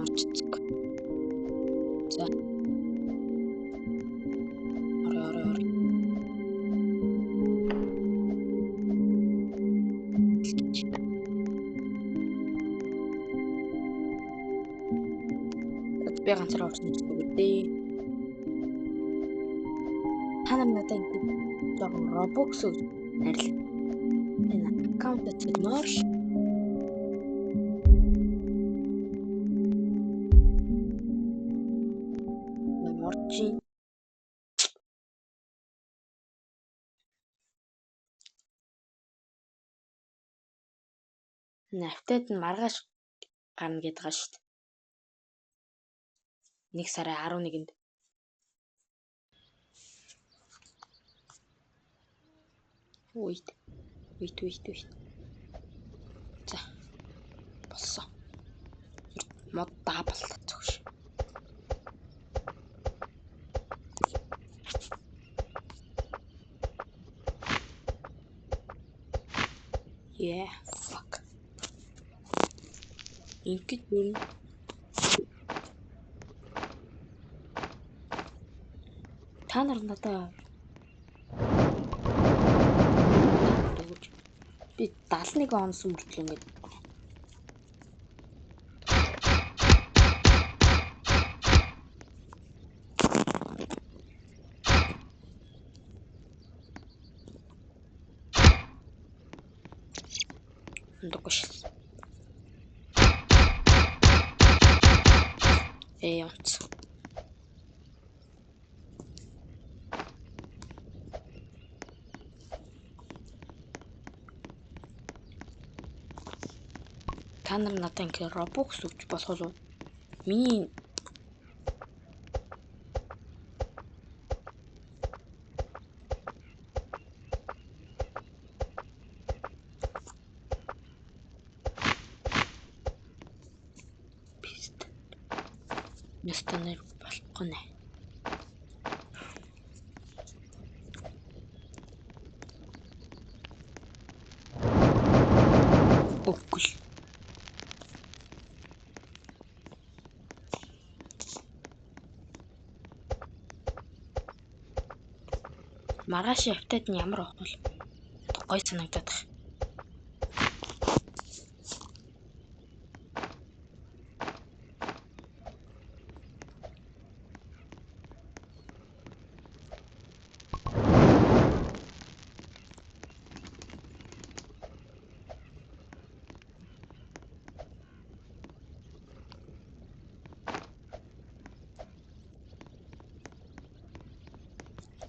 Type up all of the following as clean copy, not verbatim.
Орццог. За. Орой. Би ганцаараа орсон гэдэг. Та надад жоохон Robux найрлаа. Энэ аккаунт төлмөрш. Морчи. Нафтад нь маргааш гарна гэдэг байгаа шүү дээ. 1 сарын 11-нд. Wait. За. Болсон. Мод дабл зөвш. Yeah, fuck. Ингээд юм. Та нар надаа би 71 онс мөртлөө ингээд Докош. Ямц. Та нар надад ингээ Robux өгч болох уу? Миний Нэстэнэр болохгүй нэ. Үгүй. Маргааш явтад нь ямар ах вэ? Гой санагдаад байна.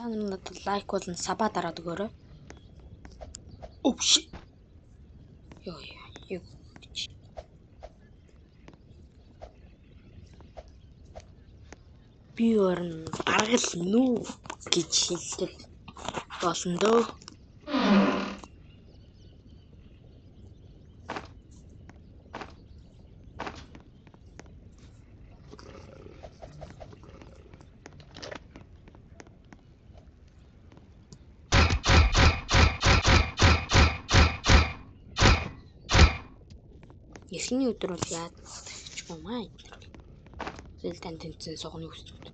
Та нар надад лайк болон саба дараад өгөөрэй. Өвш. Ёо. Би орн гаргал нүү гэж хэлдэг болно дөө. Эхний өдөр бол яач юм аа. Зэлдэн тэнцэн согны үстүүд.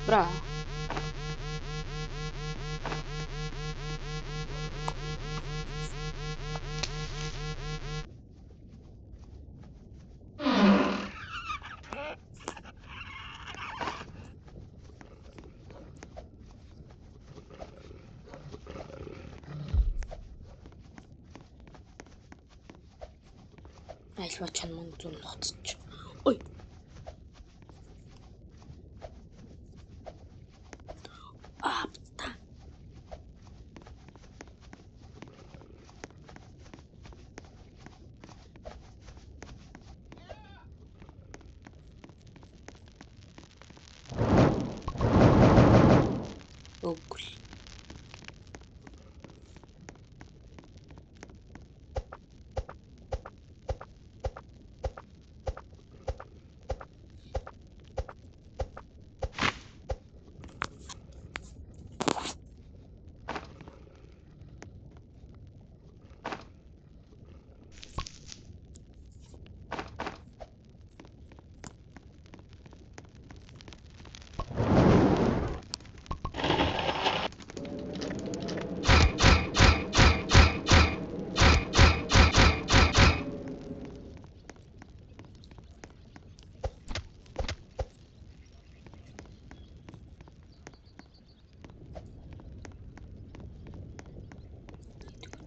Бра. Айлва чанман зүүн ноцч. Ой. Апта. Үгүй.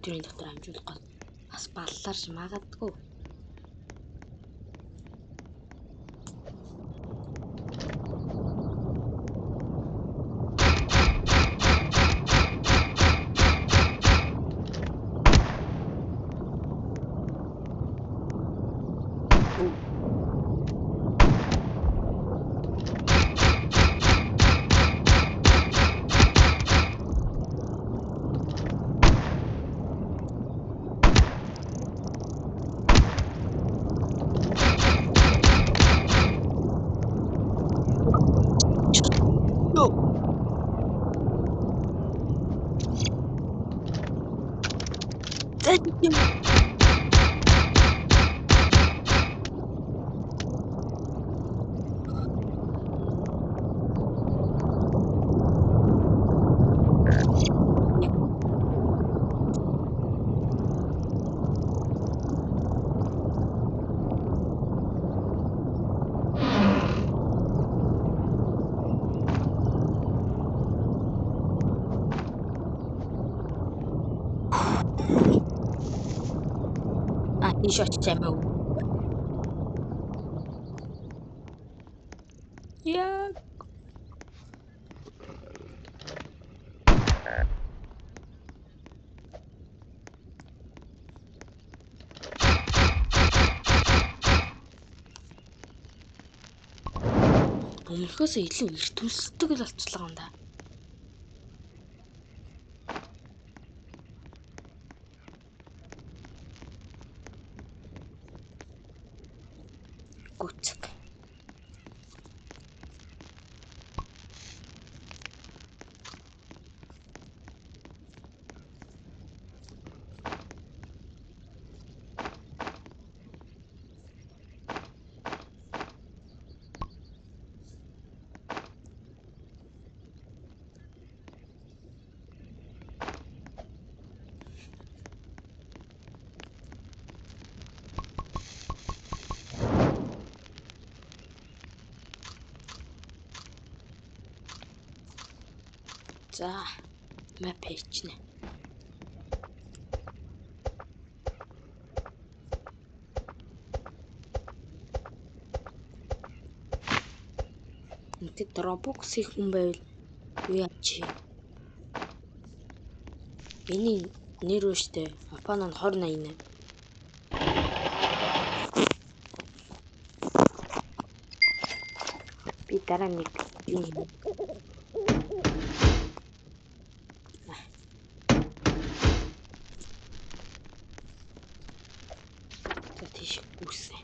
компьютерийн дотор амжуулах гол бас баллаарч магадгүй. Тийш очиж амиа. Яг өмнөхөөс илүү их төлсдөг л болчихлоо юм да. Гүцэг. За, map хийчихнэ. Ингээд Roblox их хүн байвал юу яач? Миний нэр үүштэй Апана 2088. Би дараа нэг юм. Тэш үсэ.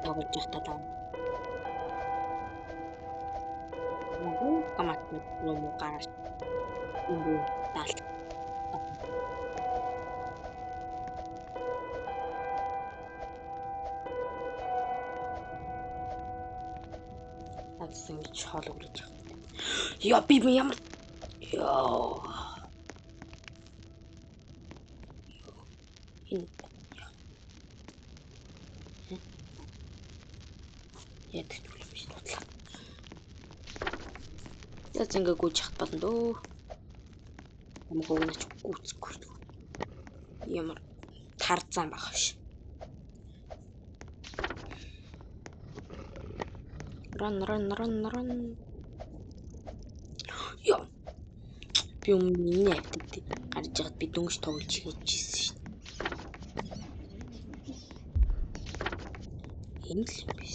Тоглож явахдаа даа. Камат юм гараш. Юу тал. Авсан гэж хоол өгч явах. Яа би ямар ёо. Яд төлөв биш бодлоо. Яц ингээ гүйж хат болно дөө. Амгоо нач гүцэхгүй. Ямар тарзан баг ш. Run. Яа. Би өмнө авдаг гарч ягаад би дөнгөж тоглож хийжсэн шин. Энэ л юм биш.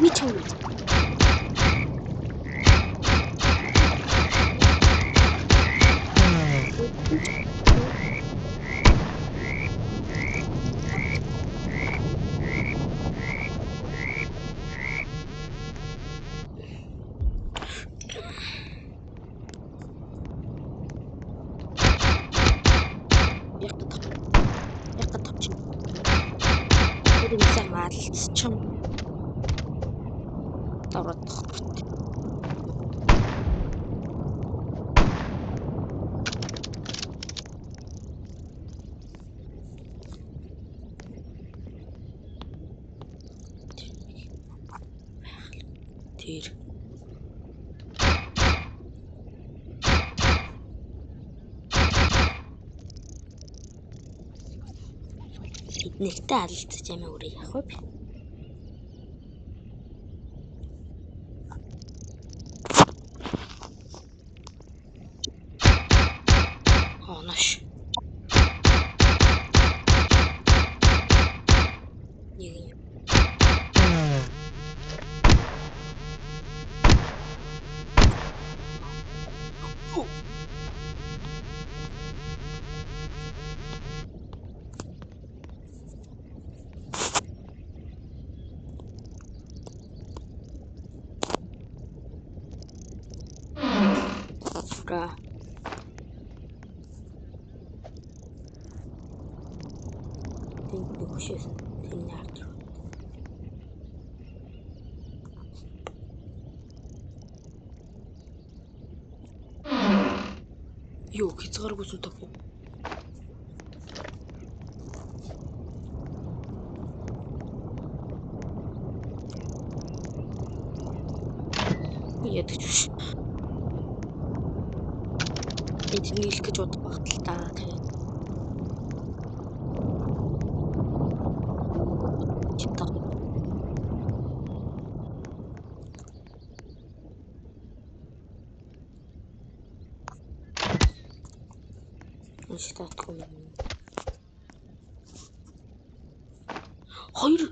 Ми чам. Яг тавч. Тэр юмсаа маалцчихсан. Тавраад. Тэр эднэртэй алилцаж амиа үрээ явах уу би? Онош. Нэг Ура. Тэнд нэг хөшөөс тэрний ард руу. Юу хязгааргүй зүтэх үү? Ядаж биш. Энд нийлэх гэж бодох багтал та. Штатгүй юм. Хоёр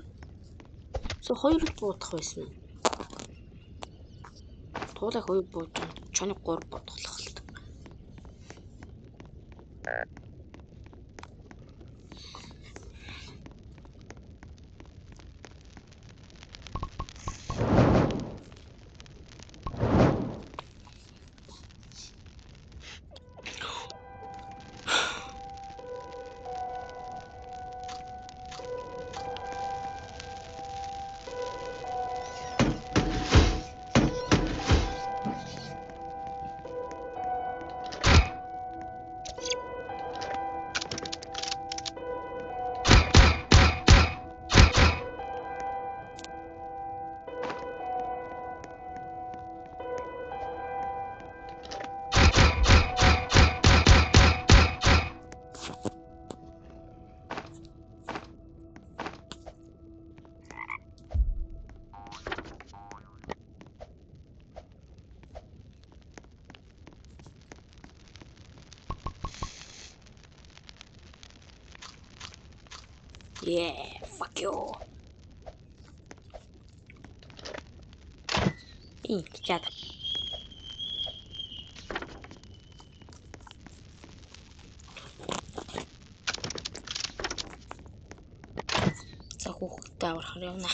л буудах байсан. Туулаа хоёр буудсан. Чоны 3 бодголох л. Yeah, fuck you. Чат. За хүүхдтэй аврахаар явна.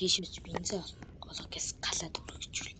тийшээс бензин олгоос галаад өргөжүүл.